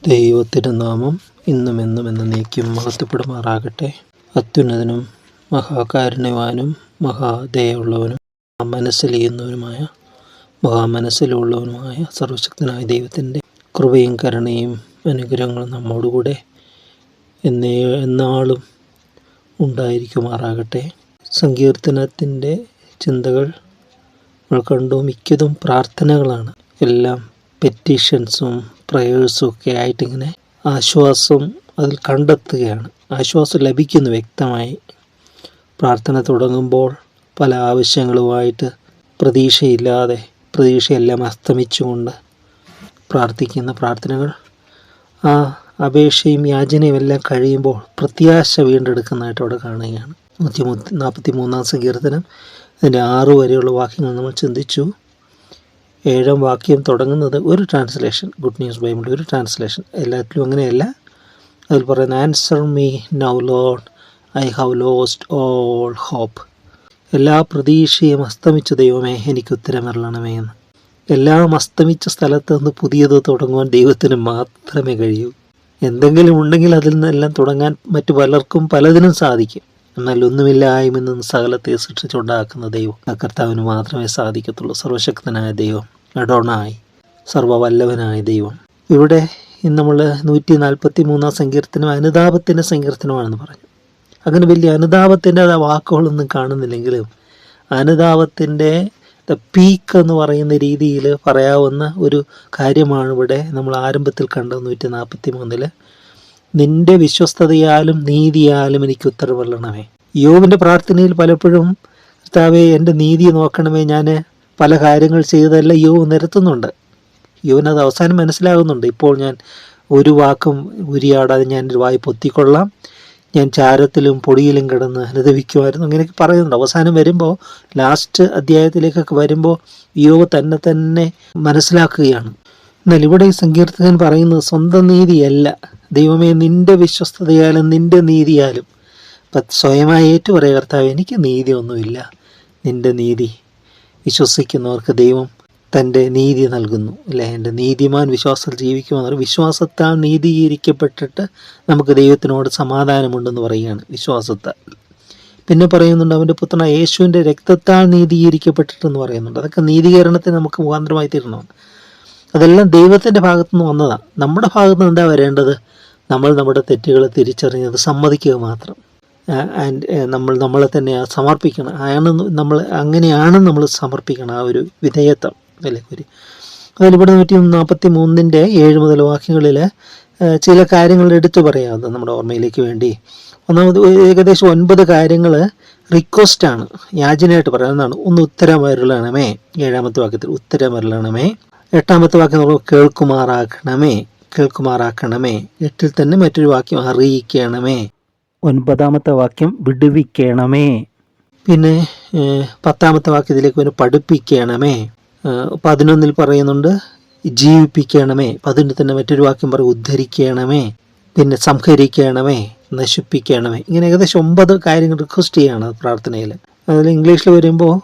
ദൈവത്തിരുനാമം ഇന്നും എന്നും എന്നേക്കും മഹത്വപ്പെടുമാറാകട്ടെ. അത്യുന്നതനും മഹാകാരുണ്യവാനും മഹാദയുള്ളവനും മഹാമനസ്സിലുള്ളവനുമായ സർവശക്തനായ ദൈവത്തിൻ്റെ കൃപയും കരുണയും അനുഗ്രഹങ്ങളും നമ്മോടുകൂടെ എന്നാളും ഉണ്ടായിരിക്കുമാറാകട്ടെ. സങ്കീർത്തനത്തിൻ്റെ ചിന്തകൾ നമ്മൾ കണ്ടു. മിക്കതും പ്രാർത്ഥനകളാണ്. എല്ലാം പെറ്റീഷൻസും പ്രയേഴ്സും ഒക്കെ ആയിട്ടിങ്ങനെ ആശ്വാസം അതിൽ കണ്ടെത്തുകയാണ്. ആശ്വാസം ലഭിക്കുന്നു വ്യക്തമായി. പ്രാർത്ഥന തുടങ്ങുമ്പോൾ പല ആവശ്യങ്ങളുമായിട്ട് പ്രതീക്ഷയെല്ലാം അസ്തമിച്ചുകൊണ്ട് പ്രാർത്ഥിക്കുന്ന പ്രാർത്ഥനകൾ, ആ അപേക്ഷയും യാചനയും എല്ലാം കഴിയുമ്പോൾ പ്രത്യാശ വീണ്ടെടുക്കുന്നതായിട്ട് അവിടെ കാണുകയാണ്. 143 സങ്കീർത്തനം അതിൻ്റെ 6 വരെയുള്ള വാക്യങ്ങൾ നമ്മൾ ചിന്തിച്ചു. 7 വാക്യം തുടങ്ങുന്നത് ഒരു ട്രാൻസ്ലേഷൻ, ഗുഡ് ന്യൂസ് ബൈബിളിൻ്റെ ഒരു ട്രാൻസ്ലേഷൻ. എല്ലാത്തിലും അങ്ങനെയല്ല. അതിൽ പറയുന്ന answer me now Lord, I have lost all hope. എല്ലാ പ്രതീക്ഷയും അസ്തമിച്ച ദൈവമേ, എനിക്ക് ഉത്തരമരുളണമേ എന്ന്. എല്ലാം അസ്തമിച്ച സ്ഥലത്ത് നിന്ന് പുതിയത് തുടങ്ങുവാൻ ദൈവത്തിന് മാത്രമേ കഴിയൂ. എന്തെങ്കിലും ഉണ്ടെങ്കിൽ അതിൽ നിന്നെല്ലാം തുടങ്ങാൻ മറ്റു പലർക്കും പലതിനും സാധിക്കും. എന്നാൽ ഒന്നുമില്ലായ്മ നിന്ന് സകലത്തെ സൃഷ്ടിച്ചുണ്ടാക്കുന്ന ദൈവം, ആ കർത്താവിന് മാത്രമേ സാധിക്കത്തുള്ളൂ. സർവശക്തനായ ദൈവം, അഡോണായി, സർവവല്ലഭനായ ദൈവം. ഇവിടെ നമ്മൾ 143 സങ്കീർത്തനം അനുതാപത്തിൻ്റെ സങ്കീർത്തനമാണെന്ന് പറഞ്ഞു. അങ്ങനെ വലിയ അനുതാപത്തിൻ്റെ വാക്കുകളൊന്നും കാണുന്നില്ലെങ്കിലും അനുതാപത്തിൻ്റെ പീക്ക് എന്ന് പറയുന്ന രീതിയിൽ പറയാവുന്ന ഒരു കാര്യമാണ് ഇവിടെ നമ്മൾ ആരംഭത്തിൽ കണ്ടത്. 143 നിന്റെ വിശ്വസ്തതയാലും നീതിയാലും എനിക്ക് ഉത്തരവരുളണമേ. യോബിൻ്റെ പ്രാർത്ഥനയിൽ പലപ്പോഴും കർത്താവേ എൻ്റെ നീതി നോക്കണമേ, ഞാൻ പല കാര്യങ്ങൾ ചെയ്തതെല്ലാം യോബ് നിരത്തുന്നുണ്ട്. യോബിനത് അവസാനം മനസ്സിലാകുന്നുണ്ട്. ഇപ്പോൾ ഞാൻ ഒരു വാക്കും ഉരിയാടാതെ ഞാൻ എൻ്റെ വായി പൊത്തിക്കൊള്ളാം, ഞാൻ ചാരത്തിലും പൊടിയിലും കിടന്ന് അനുദപിക്കുമായിരുന്നു, അങ്ങനെയൊക്കെ പറയുന്നുണ്ട്. അവസാനം വരുമ്പോൾ, ലാസ്റ്റ് അധ്യായത്തിലേക്കൊക്കെ വരുമ്പോൾ യോബ് തന്നെ മനസ്സിലാക്കുകയാണ്. എന്നാൽ ഇവിടെ ഈ സങ്കീർത്തകൻ പറയുന്നത് സ്വന്തം നീതിയല്ല, ദൈവമേ നിൻ്റെ വിശ്വസ്തതയാലും നിൻ്റെ നീതിയാലും. സ്വയമായി ഏറ്റു പറയുക, കർത്താവ് എനിക്ക് നീതിയൊന്നുമില്ല, നിൻ്റെ നീതി വിശ്വസിക്കുന്നവർക്ക് ദൈവം തൻ്റെ നീതി നൽകുന്നു അല്ലേ. എൻ്റെ നീതിമാൻ വിശ്വാസത്തിൽ ജീവിക്കുമെന്ന് വിശ്വാസത്താൽ നീതീകരിക്കപ്പെട്ടിട്ട് നമുക്ക് ദൈവത്തിനോട് സമാധാനമുണ്ടെന്ന് പറയുകയാണ്. വിശ്വാസത്താൽ പിന്നെ പറയുന്നുണ്ട് അവൻ്റെ പുത്രൻ യേശുവിൻ്റെ രക്തത്താൽ നീതീകരിക്കപ്പെട്ടിട്ടെന്ന് പറയുന്നുണ്ട്. അതൊക്കെ നീതീകരണത്തിന് നമുക്ക് മുഖാന്തരമായി തീരണം. അതെല്ലാം ദൈവത്തിൻ്റെ ഭാഗത്തുനിന്ന് വന്നതാണ്. നമ്മുടെ ഭാഗത്തുനിന്ന് എന്താ വരേണ്ടത്? നമ്മൾ നമ്മുടെ തെറ്റുകൾ തിരിച്ചറിഞ്ഞത് സമ്മതിക്കുക മാത്രം. നമ്മളെ തന്നെ സമർപ്പിക്കണം. അങ്ങനെയാണ് നമ്മൾ സമർപ്പിക്കണം. ആ ഒരു വിധേയത്വം അല്ലേ. അതിലിവിടെ 143 7 മുതൽ വാക്യങ്ങളിൽ ചില കാര്യങ്ങൾ എടുത്തു പറയാവുന്നത് നമ്മുടെ ഓർമ്മയിലേക്ക് വേണ്ടി. ഒന്നാമത് ഏകദേശം 9 കാര്യങ്ങൾ റിക്വസ്റ്റാണ്, യാചനയായിട്ട് പറയുന്നതാണ്. ഒന്ന്, ഉത്തരമരുളണമേ. 7-ാമത്തെ വാക്യത്തിൽ ഉത്തരമരുളണമേ. 8-ാമത്തെ വാക്യം നമ്മൾ കേൾക്കുമാറാക്കണമേ. 8-ൽ തന്നെ മറ്റൊരു വാക്യം അറിയിക്കണമേ. 9-ാമത്തെ വാക്യം വിടുവിക്കണമേ. പിന്നെ 10-ാമത്തെ വാക്യത്തിലേക്ക് പഠിപ്പിക്കണമേ. 11-ൽ പറയുന്നുണ്ട് ജീവിപ്പിക്കണമേ. 11-ൽ തന്നെ മറ്റൊരു വാക്യം പറയും ഉദ്ധരിക്കണമേ. പിന്നെ സംഹരിക്കണമേ, നശിപ്പിക്കണമേ. ഇങ്ങനെ ഏകദേശം 9 കാര്യങ്ങൾ റിക്വസ്റ്റ് ചെയ്യാണ് പ്രാർത്ഥനയിൽ. അതിൽ ഇംഗ്ലീഷിൽ വരുമ്പോൾ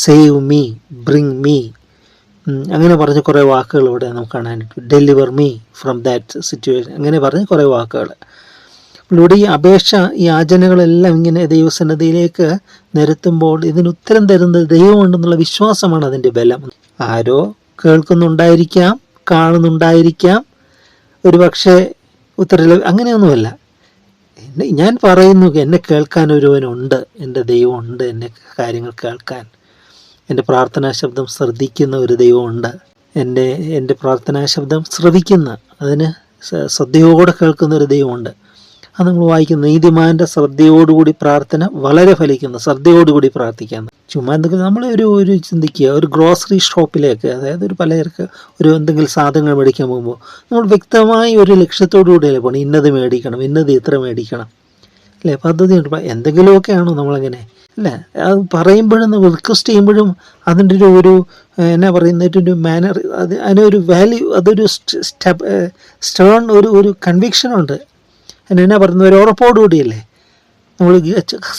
സേവ് മീ, ബ്രിങ് മീ, അങ്ങനെ പറഞ്ഞ കുറേ വാക്കുകൾ ഇവിടെ നമുക്ക് കാണാനായിട്ട്. Deliver me from that situation, അങ്ങനെ പറഞ്ഞ കുറേ വാക്കുകൾ. ഇവിടെ ഈ അപേക്ഷ, ഈ യാചനകളെല്ലാം ഇങ്ങനെ ദൈവസന്നിധിയിലേക്ക് നിരത്തുമ്പോൾ ഇതിന് ഉത്തരം തരുന്നത് ദൈവമുണ്ടെന്നുള്ള വിശ്വാസമാണ് അതിൻ്റെ ബലം. ആരോ കേൾക്കുന്നുണ്ടായിരിക്കാം, കാണുന്നുണ്ടായിരിക്കാം, ഒരു പക്ഷേ ഉത്തരം അങ്ങനെയൊന്നുമല്ല. ഞാൻ പറയുന്നു, എന്നെ കേൾക്കാൻ ഒരുവനുണ്ട്, എൻ്റെ ദൈവമുണ്ട്, എൻ്റെ കാര്യങ്ങൾ കേൾക്കാൻ. എൻ്റെ പ്രാർത്ഥനാ ശബ്ദം ശ്രദ്ധിക്കുന്ന ഒരു ദൈവമുണ്ട്. എൻ്റെ പ്രാർത്ഥനാ ശബ്ദം ശ്രവിക്കുന്ന, അതിന് ശ്രദ്ധയോടെ കേൾക്കുന്ന ഒരു ദൈവമുണ്ട്. അത് നമ്മൾ വായിക്കുന്ന നീതിമാൻ്റെ ശ്രദ്ധയോടുകൂടി പ്രാർത്ഥന വളരെ ഫലിക്കുന്നു. ശ്രദ്ധയോടുകൂടി പ്രാർത്ഥിക്കാന്ന് ചുമ്മാ എന്തെങ്കിലും നമ്മൾ ഒരു ചിന്തിക്കുക, ഒരു ഗ്രോസറി ഷോപ്പിലേക്ക്, അതായത് ഒരു പലചരക്ക് എന്തെങ്കിലും സാധനങ്ങൾ മേടിക്കാൻ പോകുമ്പോൾ നമ്മൾ വ്യക്തമായി ഒരു ലക്ഷ്യത്തോടു കൂടിയല്ലേ പോകണം. ഇന്നത് മേടിക്കണം, ഇന്നത് ഇത്ര മേടിക്കണം അല്ലേ, പദ്ധതിയുണ്ട്. എന്തെങ്കിലുമൊക്കെ ആണോ നമ്മളങ്ങനെ അല്ലേ? അത് പറയുമ്പോഴും റിക്വസ്റ്റ് ചെയ്യുമ്പോഴും അതിൻ്റെ ഒരു എന്നാ പറയുന്നതിൻ്റെ മാനർ, അതിനൊരു വാല്യൂ, അതൊരു സ്റ്റേൺ ഒരു കൺവിക്ഷനുണ്ട്. എന്നാ പറയുന്നത്, ഒരു ഉറപ്പോടുകൂടിയല്ലേ നമ്മൾ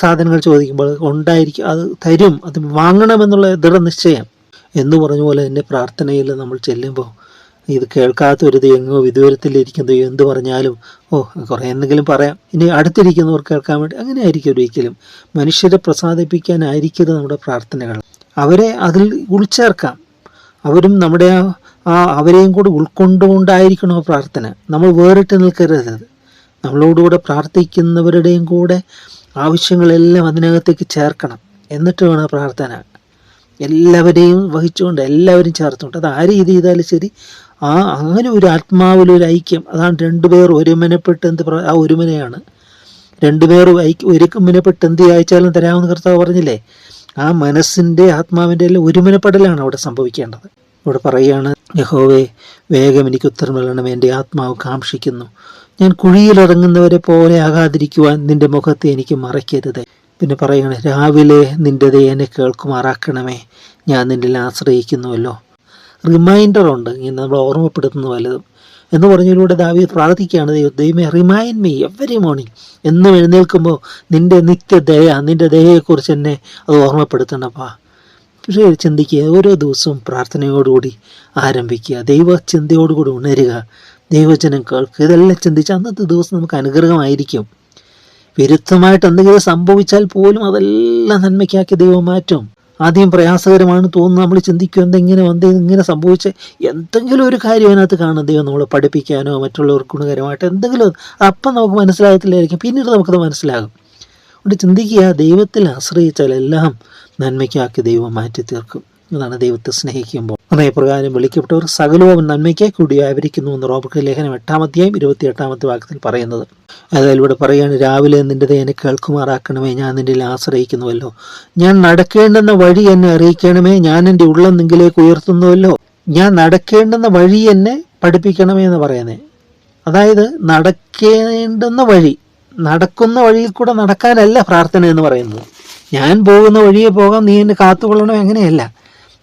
സാധനങ്ങൾ ചോദിക്കുമ്പോൾ ഉണ്ടായിരിക്കും, അത് തരും, അത് വാങ്ങണമെന്നുള്ള ദൃഢനിശ്ചയം എന്ന് പറഞ്ഞ പോലെ തന്നെ പ്രാർത്ഥനയിൽ നമ്മൾ ചെല്ലുമ്പോൾ ഇത് കേൾക്കാത്തൊരു എങ്ങോ വിദൂരത്തിലിരിക്കുന്ന എന്ത് പറഞ്ഞാലും കുറേ എന്തെങ്കിലും പറയാം, ഇനി അടുത്തിരിക്കുന്നവർ കേൾക്കാൻ വേണ്ടി, അങ്ങനെ ആയിരിക്കും ഒരിക്കലും. മനുഷ്യരെ പ്രസാദിപ്പിക്കാനായിരിക്കരുത് നമ്മുടെ പ്രാർത്ഥനകൾ. അവരെ അതിൽ ഉൾച്ചേർക്കാം. അവരും നമ്മുടെ അവരെയും കൂടി ഉൾക്കൊണ്ടുകൊണ്ടായിരിക്കണം പ്രാർത്ഥന. നമ്മൾ വേറിട്ട് നിൽക്കരുത്. നമ്മളോടുകൂടെ പ്രാർത്ഥിക്കുന്നവരുടെയും കൂടെ ആവശ്യങ്ങളെല്ലാം അതിനകത്തേക്ക് ചേർക്കണം. എന്നിട്ട് വേണം പ്രാർത്ഥന. എല്ലാവരെയും വഹിച്ചുകൊണ്ട്, എല്ലാവരും ചേർത്തുകൊണ്ട്, അത് ആ രീതി ചെയ്താലും ശരി. അങ്ങനെ ഒരു ആത്മാവിലൊരു ഐക്യം, അതാണ് രണ്ടുപേർ ഒരുമനപ്പെട്ട് ആ ഒരുമനയാണ്. രണ്ടുപേർ ഒരുമനപ്പെട്ട് എന്ത് അയച്ചാലും തരാമെന്ന് കർത്താവ് പറഞ്ഞില്ലേ? ആ മനസ്സിൻ്റെ ആത്മാവിൻ്റെ എല്ലാം ഒരുമനപ്പെടലാണ് അവിടെ സംഭവിക്കേണ്ടത്. ഇവിടെ പറയുകയാണ്, യഹോവേ വേഗം എനിക്ക് ഉത്തരം നൽകണമേ, എൻ്റെ ആത്മാവ് കാംക്ഷിക്കുന്നു. ഞാൻ കുഴിയിലിറങ്ങുന്നവരെ പോലെ ആകാതിരിക്കുവാൻ നിന്റെ മുഖത്തെ എനിക്ക് മറയ്ക്കരുത്. പിന്നെ പറയുകയാണ്, രാവിലെ നിന്റെ ദയനെ കേൾക്കുമാറാക്കണമേ, ഞാൻ നിന്നിൽ ആശ്രയിക്കുന്നുവല്ലോ. റിമൈൻഡറുണ്ട്, ഇങ്ങനെ നമ്മൾ ഓർമ്മപ്പെടുത്തുന്ന വല്ലതും എന്ന് പറഞ്ഞതിലൂടെ ദാവീദ് പ്രാർത്ഥിക്കുകയാണ്, ദൈവമേ റിമൈൻഡ് മീ എവരി മോർണിംഗ്. എന്നും എഴുന്നേൽക്കുമ്പോൾ നിന്റെ നിത്യദയ, നിന്റെ ദയയെക്കുറിച്ച് എന്നെ അത് ഓർമ്മപ്പെടുത്തണപ്പാ. പക്ഷേ ചിന്തിക്കുക, ഓരോ ദിവസവും പ്രാർത്ഥനയോടുകൂടി ആരംഭിക്കുക, ദൈവചിന്തയോടുകൂടി ഉണരുക, ദൈവജനം കേൾക്കുക. ഇതെല്ലാം ചിന്തിച്ച് അന്നത്തെ ദിവസം നമുക്ക് അനുഗ്രഹമായിരിക്കും. വിരുദ്ധമായിട്ട് എന്തെങ്കിലും സംഭവിച്ചാൽ പോലും അതെല്ലാം നന്മയ്ക്കാക്കി ദൈവം മാറ്റും. ആദ്യം പ്രയാസകരമാണ് തോന്നുന്നു, നമ്മൾ ചിന്തിക്കും ഇങ്ങനെ സംഭവിച്ച എന്തെങ്കിലും ഒരു കാര്യം അതിനകത്ത് കാണും. ദൈവം നമ്മളെ പഠിപ്പിക്കാനോ മറ്റുള്ളവർക്ക് ഗുണകരമായിട്ട് എന്തെങ്കിലും, അപ്പം നമുക്ക് മനസ്സിലാകത്തില്ലായിരിക്കും, പിന്നീട് നമുക്കത് മനസ്സിലാകും. അതുകൊണ്ട് ചിന്തിക്കുക, ദൈവത്തിൽ ആശ്രയിച്ചാൽ എല്ലാം നന്മയ്ക്കാക്കി ദൈവം മാറ്റി തീർക്കും. അതാണ് ദൈവത്തെ സ്നേഹിക്കുമ്പോൾ. പ്രകാരം വിളിക്കപ്പെട്ടവർ സകലവും നന്മയ്ക്കായി കൂടി ആവരിക്കുന്നു എന്ന് റോമർക്ക് ലേഖനം 8-ാം അധ്യായം 28-ാമത്തെ വാക്യത്തിൽ പറയുന്നത്. അതായത് ഇവിടെ പറയുകയാണ്, രാവിലെ നിന്റെ ദയനെ കേൾക്കുമാറാക്കണമേ, ഞാൻ നിന്റെ ആശ്രയിക്കുന്നുവല്ലോ. ഞാൻ നടക്കേണ്ടുന്ന വഴി എന്നെ അറിയിക്കണമേ, ഞാൻ എൻ്റെ ഉള്ളം നിങ്കിലേക്ക് ഉയർത്തുന്നുവല്ലോ. ഞാൻ നടക്കേണ്ടുന്ന വഴി എന്നെ പഠിപ്പിക്കണമേ എന്ന് പറയുന്നത്. അതായത് നടക്കേണ്ടുന്ന വഴി, നടക്കുന്ന വഴിയിൽ കൂടെ നടക്കാനല്ല പ്രാർത്ഥന എന്ന് പറയുന്നത്. ഞാൻ പോകുന്ന വഴിയെ പോകാം, നീ എന്നെ കാത്തുകൊള്ളണം, അങ്ങനെയല്ല.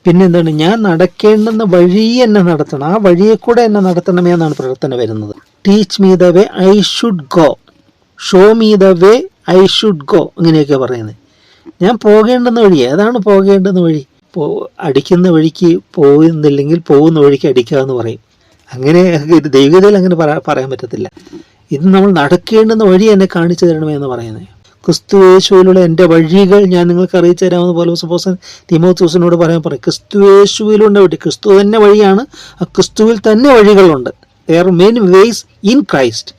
പിന്നെന്താണ്? ഞാൻ നടക്കേണ്ടുന്ന വഴി എന്നെ നടത്തണം, ആ വഴിയെ കൂടെ എന്നെ നടത്തണമേ എന്നാണ് പ്രാർത്ഥന വരുന്നത്. Teach me the way I should go, show me the way I should go, ഇങ്ങനെയൊക്കെ പറയുന്നത്. ഞാൻ പോകേണ്ടുന്ന വഴി, ഏതാണ് പോകേണ്ടുന്ന വഴി? അടിക്കുന്ന വഴിക്ക് പോകുന്നില്ലെങ്കിൽ പോകുന്ന വഴിക്ക് അടിക്കാമെന്ന് പറയും. അങ്ങനെ ദൈവതയിൽ അങ്ങനെ പറയാൻ പറ്റത്തില്ല. ഇത് നമ്മൾ നടക്കേണ്ടുന്ന വഴി എന്നെ കാണിച്ചു തരണമേ എന്ന് പറയുന്നത്. ക്രിസ്തു യേശുവിലുള്ള എൻ്റെ വഴികൾ ഞാൻ നിങ്ങൾക്ക് അറിയിച്ചു തരാമെന്ന് പൗലോസ് അപ്പോസ്തലൻ തീമോഥെയോസിനോട് പറയും. ക്രിസ്തു യേശുവിലുള്ള വഴി, ക്രിസ്തു തന്നെ വഴിയാണ്, ആ ക്രിസ്തുവിൽ തന്നെ വഴികളുണ്ട്. There are many ways in Christ.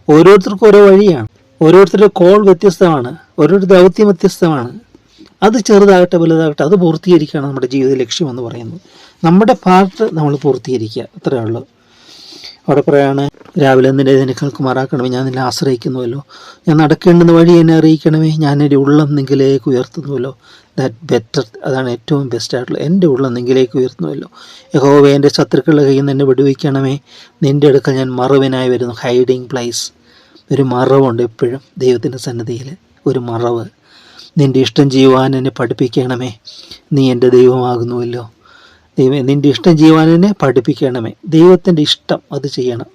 ഓരോരുത്തർക്കും ഓരോ വഴിയാണ്, ഓരോരുത്തരുടെ കോൾ വ്യത്യസ്തമാണ്, ഓരോരുത്തരുടെ ദൗത്യം വ്യത്യസ്തമാണ്. അത് ചെറുതാകട്ടെ വലുതാകട്ടെ അത് പൂർത്തീകരിക്കുകയാണ് നമ്മുടെ ജീവിത ലക്ഷ്യം എന്ന് പറയുന്നത്. നമ്മുടെ പാർട്ട് നമ്മൾ പൂർത്തീകരിക്കുക, അത്രയേ ഉള്ളൂ. അവിടെ പറയാണ്, രാവിലെ നിന്റെ ഇതിനെ കേൾക്കുമാറാക്കണമേ, ഞാൻ നിന്നെ ആശ്രയിക്കുന്നുവല്ലോ. ഞാൻ നടക്കേണ്ടുന്ന വഴി എന്നെ അറിയിക്കണമേ, ഞാൻ എൻ്റെ ഉള്ളം നിങ്കിലേക്ക് ഉയർത്തുന്നുവല്ലോ. ദാറ്റ് ബെറ്റർ, അതാണ് ഏറ്റവും ബെസ്റ്റ് ആയിട്ടുള്ള. എൻ്റെ ഉള്ളം നിങ്കിലേക്ക് ഉയർത്തുന്നുവല്ലോ. യഹോവേ എൻ്റെ ശത്രുക്കളുടെ കയ്യിൽ നിന്ന് എന്നെ വിടുവിക്കണമേ, നിൻ്റെ അടുക്കൽ ഞാൻ മറവിനായി വരുന്നു. ഹൈഡിങ് പ്ലേസ്, ഒരു മറവുണ്ട് എപ്പോഴും ദൈവത്തിൻ്റെ സന്നിധിയിൽ, ഒരു മറവ്. നിൻ്റെ ഇഷ്ടം ചെയ്യുവാൻ എന്നെ പഠിപ്പിക്കണമേ, നീ എൻ്റെ ദൈവമാകുന്നുവല്ലോ. ദൈവം നിൻ്റെ ഇഷ്ടം ചെയ്യുവാൻ എന്നെ പഠിപ്പിക്കണമേ. ദൈവത്തിൻ്റെ ഇഷ്ടം അത് ചെയ്യണം,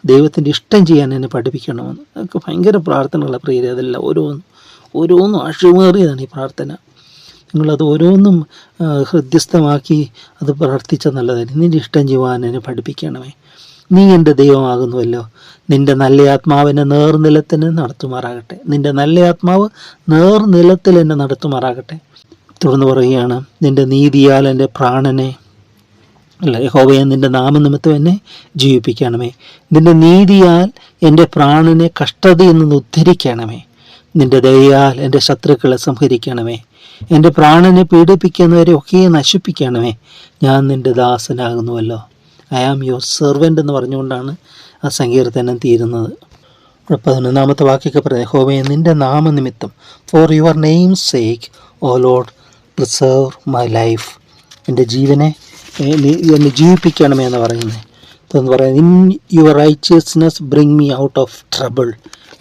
ദൈവത്തിൻ്റെ ഇഷ്ടം ചെയ്യാൻ എന്നെ പഠിപ്പിക്കണമെന്ന്. അതൊക്കെ ഭയങ്കര പ്രാർത്ഥനകളെ പ്രിയരെ. അതെല്ലാം ഓരോന്നും ആഴമേറിയതാണ് ഈ പ്രാർത്ഥന. നിങ്ങളത് ഓരോന്നും ഹൃദ്യസ്ഥമാക്കി അത് പ്രാർത്ഥിച്ചാൽ നല്ലതായിരുന്നു. നിൻ്റെ ഇഷ്ടം ചെയ്യുവാൻ എന്നെ പഠിപ്പിക്കണമേ, നീ എൻ്റെ ദൈവമാകുന്നുവല്ലോ. നിൻ്റെ നല്ല ആത്മാവിനെ നേർനിലത്തിന് നടത്തുമാറാകട്ടെ, നിൻ്റെ നല്ല ആത്മാവ് നേർനിലത്തിൽ എന്നെ നടത്തുമാറാകട്ടെ. തുടർന്ന് പറയുകയാണ്, നിൻ്റെ നീതിയാൽ എൻ്റെ പ്രാണനെ യഹോവയെ നിൻ്റെ നാമനിമിത്തം എന്നെ ജീവിപ്പിക്കണമേ. നിൻ്റെ നീതിയാൽ എൻ്റെ പ്രാണനെ കഷ്ടതയിൽ നിന്ന് ഉദ്ധരിക്കണമേ. നിൻ്റെ ദയയാൽ എൻ്റെ ശത്രുക്കളെ സംഹരിക്കണമേ. എൻ്റെ പ്രാണനെ പീഡിപ്പിക്കുന്നവരെ ഒക്കെ നശിപ്പിക്കണമേ. ഞാൻ നിൻ്റെ ദാസനാകുന്നുവല്ലോ. ഐ ആം യുവർ സെർവൻ്റ് എന്ന് പറഞ്ഞുകൊണ്ടാണ് ആ സങ്കീർത്തനം തീരുന്നത്. 11-ാമത്തെ വാക്യൊക്കെ പറയാം, യഹോവയെ നിൻ്റെ നാമനിമിത്തം, for your name sake O Lord preserve my life. എൻ്റെ ജീവനെ എന്നെ ജീവിപ്പിക്കണമേ എന്ന് പറയുന്നത്. എന്ന് പറയുന്നത്, in your righteousness bring me out of trouble.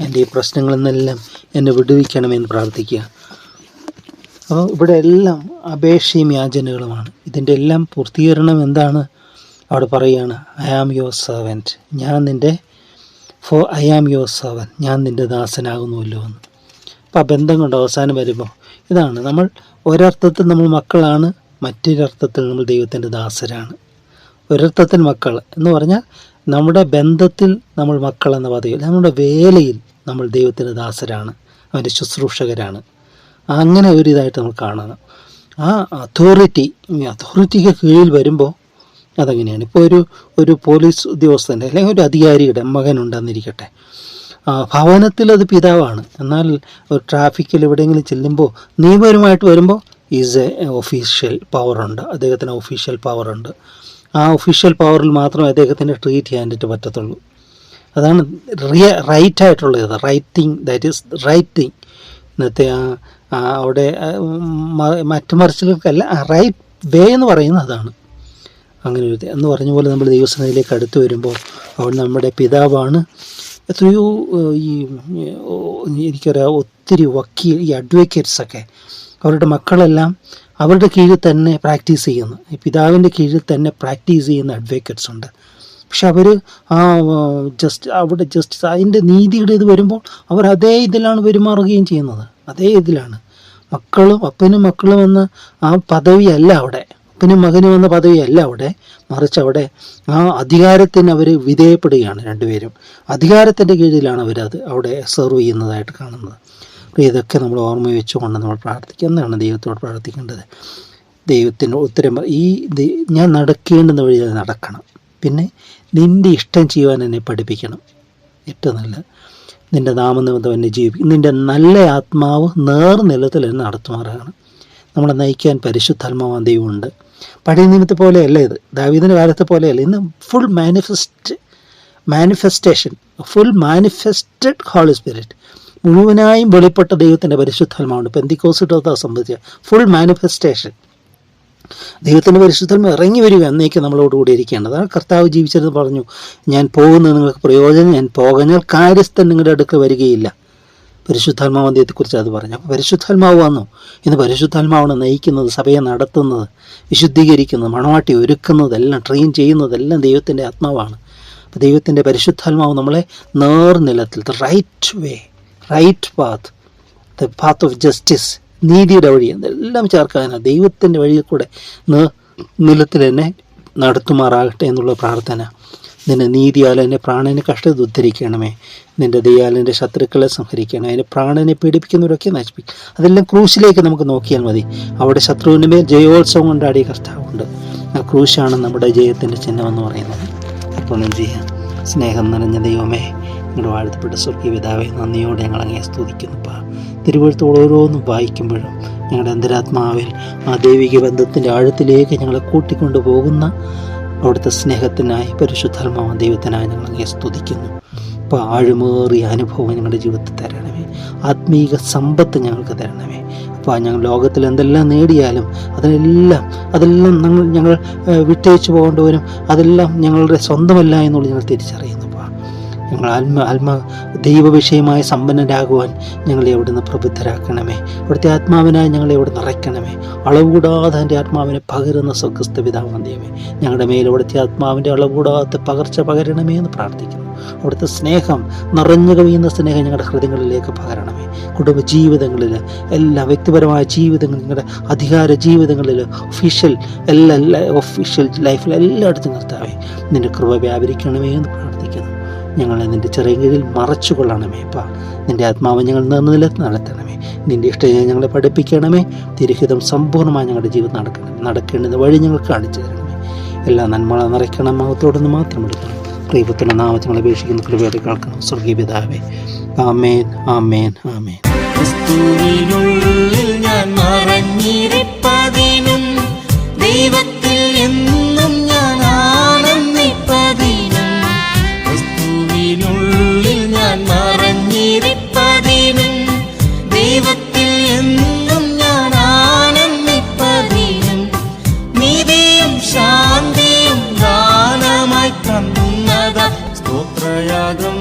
എൻ്റെ ഈ പ്രശ്നങ്ങളിൽ നിന്നെല്ലാം എന്നെ വിടുവിക്കണമെന്ന് പ്രാർത്ഥിക്കുക. അപ്പോൾ ഇവിടെ എല്ലാം അപേക്ഷയും യാചനകളുമാണ്. ഇതിൻ്റെ എല്ലാം പൂർത്തീകരണം എന്താണ്? അവിടെ പറയുകയാണ്, I am your servant, I am your servant, ഞാൻ നിൻ്റെ ദാസനാകുന്നുവല്ലോ എന്ന്. അപ്പോൾ ആ ബന്ധം കൊണ്ട് അവസാനം വരുമ്പോൾ ഇതാണ്, നമ്മൾ ഒരർത്ഥത്തിൽ നമ്മൾ മക്കളാണ്, മറ്റൊരർത്ഥത്തിൽ നമ്മൾ ദൈവത്തിൻ്റെ ദാസരാണ്. ഒരർത്ഥത്തിൽ മക്കൾ എന്ന് പറഞ്ഞാൽ നമ്മുടെ ബന്ധത്തിൽ നമ്മൾ മക്കൾ എന്ന പദവിയിൽ, നമ്മുടെ വേലയിൽ നമ്മൾ ദൈവത്തിൻ്റെ ദാസരാണ്, അവൻ്റെ ശുശ്രൂഷകരാണ്. അങ്ങനെ ഒരു ഇതായിട്ട് നമ്മൾ കാണണം. ആ അതോറിറ്റിക്ക് കീഴിൽ വരുമ്പോൾ അതങ്ങനെയാണ്. ഇപ്പോൾ ഒരു പോലീസ് ഉദ്യോഗസ്ഥൻ്റെ അല്ലെങ്കിൽ ഒരു അധികാരിയുടെ മകനുണ്ടെന്നിരിക്കട്ടെ, ഭവനത്തിൽ അത് പിതാവാണ്, എന്നാൽ ഒരു ട്രാഫിക്കിൽ എവിടെയെങ്കിലും ചെല്ലുമ്പോൾ നിയമപരമായിട്ട് വരുമ്പോൾ ഈസ് എ ഒഫീഷ്യൽ പവറുണ്ട്, അദ്ദേഹത്തിന് ഒഫീഷ്യൽ പവറുണ്ട്. ആ ഒഫീഷ്യൽ പവറിൽ മാത്രമേ അദ്ദേഹത്തിന് ട്രീറ്റ് ചെയ്യാനായിട്ട് പറ്റത്തുള്ളൂ. അതാണ് റൈറ്റായിട്ടുള്ളത്, റൈറ്റിങ്, ദാറ്റ് ഈസ് റൈറ്റിങ്. ഇന്നത്തെ അവിടെ മറ്റു മറിച്ചിലൊക്കെയല്ല, റൈറ്റ് വേ എന്ന് പറയുന്നത് അതാണ്. അങ്ങനെ ഒരു എന്ന് പറഞ്ഞ പോലെ നമ്മൾ ദൈവസന്നിധിയിലേക്ക് അടുത്ത് വരുമ്പോൾ അവൻ നമ്മുടെ പിതാവാണ്. എത്രയോ എനിക്കറിയാം ഒത്തിരി ഈ അഡ്വക്കേറ്റ്സൊക്കെ അവരുടെ മക്കളെല്ലാം അവരുടെ കീഴിൽ തന്നെ പ്രാക്ടീസ് ചെയ്യുന്നു, ഈ പിതാവിൻ്റെ കീഴിൽ തന്നെ പ്രാക്ടീസ് ചെയ്യുന്ന അഡ്വക്കേറ്റ്സ് ഉണ്ട്. പക്ഷെ അവർ അവിടെ ജസ്റ്റിസ് അതിൻ്റെ നീതിയുടെ ഇത് വരുമ്പോൾ അവർ അതേ ഇതിലാണ് പെരുമാറുകയും ചെയ്യുന്നത്, അതേ ഇതിലാണ്. അപ്പനും മക്കളും എന്ന ആ പദവിയല്ല അവിടെ, അപ്പനും മകനും എന്ന പദവിയല്ല അവിടെ, മറിച്ച് അവിടെ ആ അധികാരത്തിന് അവർ വിധേയപ്പെടുകയാണ്. രണ്ടുപേരും അധികാരത്തിൻ്റെ കീഴിലാണ് അവരത് അവിടെ സെർവ് ചെയ്യുന്നതായിട്ട് കാണുന്നത്. അപ്പോൾ ഇതൊക്കെ നമ്മൾ ഓർമ്മ വെച്ചുകൊണ്ട് നമ്മൾ പ്രാർത്ഥിക്കുക. എന്നാണ് ദൈവത്തോട് പ്രാർത്ഥിക്കേണ്ടത്. ദൈവത്തിൻ്റെ ഉത്തരം ഞാൻ നടക്കേണ്ടുന്ന വഴി അത് നടക്കണം. പിന്നെ നിൻ്റെ ഇഷ്ടം ചെയ്യുവാൻ എന്നെ പഠിപ്പിക്കണം. ഏറ്റവും നല്ല നിൻ്റെ നാമനിമിത്തം എന്നെ ജീവിക്കും. നിൻ്റെ നല്ല ആത്മാവ് നേർനിലത്തിൽ എന്നെ നടത്തുമാറാകണം. നമ്മളെ നയിക്കാൻ പരിശുദ്ധാത്മാവാൻ ദൈവമുണ്ട്. പഴയ നിയമത്തെ പോലെയല്ല ഇത്, ദാവീദിൻ്റെ കാലത്തെ പോലെയല്ല. ഇന്ന് ഫുൾ മാനിഫെസ്റ്റഡ് ഹോളി സ്പിരിറ്റ്, മുഴുവനായും വെളിപ്പെട്ട ദൈവത്തിൻ്റെ പരിശുദ്ധാത്മാവുണ്ട്. പെന്തിക്കോസ്ത് സംബന്ധിച്ച ഫുൾ മാനിഫെസ്റ്റേഷൻ, ദൈവത്തിൻ്റെ പരിശുദ്ധാത്മ ഇറങ്ങി വരിക എന്നേക്ക് നമ്മളോടുകൂടി ഇരിക്കേണ്ടത്. അതാണ് കർത്താവ് ജീവിച്ചതെന്ന് പറഞ്ഞു, ഞാൻ പോകുന്നത് നിങ്ങൾക്ക് പ്രയോജനം, ഞാൻ പോകഞ്ഞാൽ കാര്യസ്ഥൻ നിങ്ങളുടെ അടുക്കൽ വരികയില്ല. പരിശുദ്ധാത്മാവന്ത്യത്തെക്കുറിച്ച് അത് പറഞ്ഞു. അപ്പോൾ പരിശുദ്ധാത്മാവ് വന്നു. ഇന്ന് പരിശുദ്ധാത്മാവാണ് നയിക്കുന്നത്, സഭയെ നടത്തുന്നത്, വിശുദ്ധീകരിക്കുന്നത്, മണവാട്ടി ഒരുക്കുന്നതെല്ലാം, ട്രെയിൻ ചെയ്യുന്നതെല്ലാം ദൈവത്തിൻ്റെ ആത്മാവാണ്. അപ്പോൾ ദൈവത്തിൻ്റെ പരിശുദ്ധാത്മാവ് നമ്മളെ നേർനിലത്തിൽ, the right way, right path, the path of justice, നീതിയുടെ വഴി, എന്നെല്ലാം ചേർക്കാനാണ് ദൈവത്തിൻ്റെ വഴിയിൽ കൂടെ നിലത്തിൽ എന്നെ നടത്തുമാറാകട്ടെ എന്നുള്ള പ്രാർത്ഥന. നിന്റെ നീതിയാൽ എൻ്റെ പ്രാണനെ കഷ്ടത ഉദ്ധരിക്കണമേ, നിൻ്റെ ദയാൽ എൻ്റെ ശത്രുക്കളെ സംഹരിക്കണം, അതിൻ്റെ പ്രാണനെ പീഡിപ്പിക്കുന്നവരൊക്കെ നശിപ്പിക്കും. അതെല്ലാം ക്രൂശിലേക്ക് നമുക്ക് നോക്കിയാൽ മതി. അവിടെ ശത്രുവിൻ്റെ മേൽ ജയോത്സവം കൊണ്ടാടിയ കർത്താവുണ്ട്. ആ ക്രൂശാണ് നമ്മുടെ ജയത്തിൻ്റെ ചിഹ്നമെന്ന് പറയുന്നത്. എപ്പോഴും ചെയ്യാം. സ്നേഹം നിറഞ്ഞ ദൈവമേ, നിങ്ങളുടെ വാഴ്ത്തപ്പെട്ട സ്വർഗീയ പിതാവേ, നന്ദിയോടെ ഞങ്ങൾ അങ്ങേ സ്തുതിക്കുന്നുപ്പാ. തിരുവഴുത്തുകൾ ഓരോന്നും വായിക്കുമ്പോഴും ഞങ്ങളുടെ അന്തരാത്മാവിൽ ആ ദൈവിക ബന്ധത്തിൻ്റെ ആഴത്തിലേക്ക് ഞങ്ങളെ കൂട്ടിക്കൊണ്ടു പോകുന്ന അവിടുത്തെ സ്നേഹത്തിനായി, പരിശുദ്ധാത്മാവ് ദൈവത്തിനായി ഞങ്ങൾ അങ്ങേ സ്തുതിക്കുന്നു. അപ്പോൾ ആഴമേറിയ അനുഭവം ഞങ്ങളുടെ ജീവിതത്തിൽ തരണമേ, ആത്മീക സമ്പത്ത് ഞങ്ങൾക്ക് തരണമേ. അപ്പോൾ ഞങ്ങൾ ലോകത്തിൽ എന്തെല്ലാം നേടിയാലും അതെല്ലാം ഞങ്ങൾ വിട്ടേച്ചു പോകേണ്ടവരും അതെല്ലാം ഞങ്ങളുടെ സ്വന്തമല്ല എന്നുള്ളത് ഞങ്ങൾ തിരിച്ചറിയുന്നു. ഞങ്ങൾ ദൈവവിഷയമായ സമ്പന്നരാകുവാൻ ഞങ്ങളെ അവിടുന്ന് പ്രബുദ്ധരാക്കണമേ. അവിടുത്തെ ആത്മാവിനായി ഞങ്ങളെ അവിടെ നിറയ്ക്കണമേ. അളവുകൂടാതെ എൻ്റെ ആത്മാവിനെ പകരുന്ന സ്വർഗ്ഗസ്ഥ പിതാവാം ദൈവമേ, ഞങ്ങളുടെ മേൽ അവിടുത്തെ ആത്മാവിൻ്റെ അളവുകൂടാത്ത പകർച്ച പകരണമേ എന്ന് പ്രാർത്ഥിക്കുന്നു. അവിടുത്തെ സ്നേഹം, നിറഞ്ഞു കവിയുന്ന സ്നേഹം ഞങ്ങളുടെ ഹൃദയങ്ങളിലേക്ക് പകരണമേ. കുടുംബ ജീവിതങ്ങളിൽ, എല്ലാ വ്യക്തിപരമായ ജീവിതങ്ങളിൽ, ഞങ്ങളുടെ അധികാര ജീവിതങ്ങളിൽ, ഒഫീഷ്യൽ ലൈഫിൽ എല്ലായിടത്തും നിർത്താവേ നിൻ്റെ കൃപ വ്യാപരിക്കണമേ എന്ന് പ്രാർത്ഥിക്കുന്നു. ഞങ്ങളെ നിൻ്റെ ചെറിയ കീഴിൽ മറച്ചു കൊള്ളണമേ. നിൻ്റെ ആത്മാവ് ഞങ്ങൾ നിലനിർത്തി നടത്തണമേ. നിൻ്റെ ഇഷ്ടം ഞങ്ങളെ പഠിപ്പിക്കണമേ. തിരുഹിതം സമ്പൂർണ്ണമായി ഞങ്ങളുടെ ജീവിതം നടക്കേണ്ടത് വഴി ഞങ്ങൾ കാണിച്ചു തരണമേ. എല്ലാ നന്മകളെ നിറയ്ക്കണം, മഹത്തോടൊന്ന് മാത്രം എടുക്കണം. പ്രിയപുത്രൻ്റെ നാമത്തിൽ ഞങ്ങൾ അപേക്ഷിക്കുന്ന കൃപയോടെ കേൾക്കണം. സ്വർഗീയ പിതാവേ, ആമേൻ, ആമേൻ, ആമേൻ. ദൈവത്തിൽ എന്നും ഞാൻ ആനന്ദിപ്പതിനും, ക്രിസ്തുവിനുള്ളിൽ ഞാൻ മറഞ്ഞിരിപ്പതിനും, ദൈവത്തിൽ എന്നും ഞാൻ ആനന്ദിപ്പതിനും, നീതിയും ശാന്തിയും ദാനമായി തന്നത സ്തോത്രയാഗം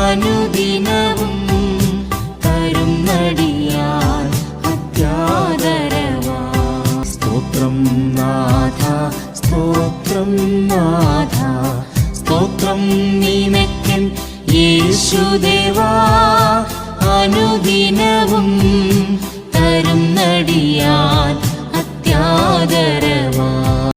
അനുദിനവും തരുന്നടിയാൻ അത്യാദരവാ. സ്തോത്രം നാഥ, സ്തോത്രം നാഥ, സ്തോത്രം നിനക്കൻ യേശുദേവാ, അനുദിനവും തരുന്നടിയാൻ അത്യാദരവാ.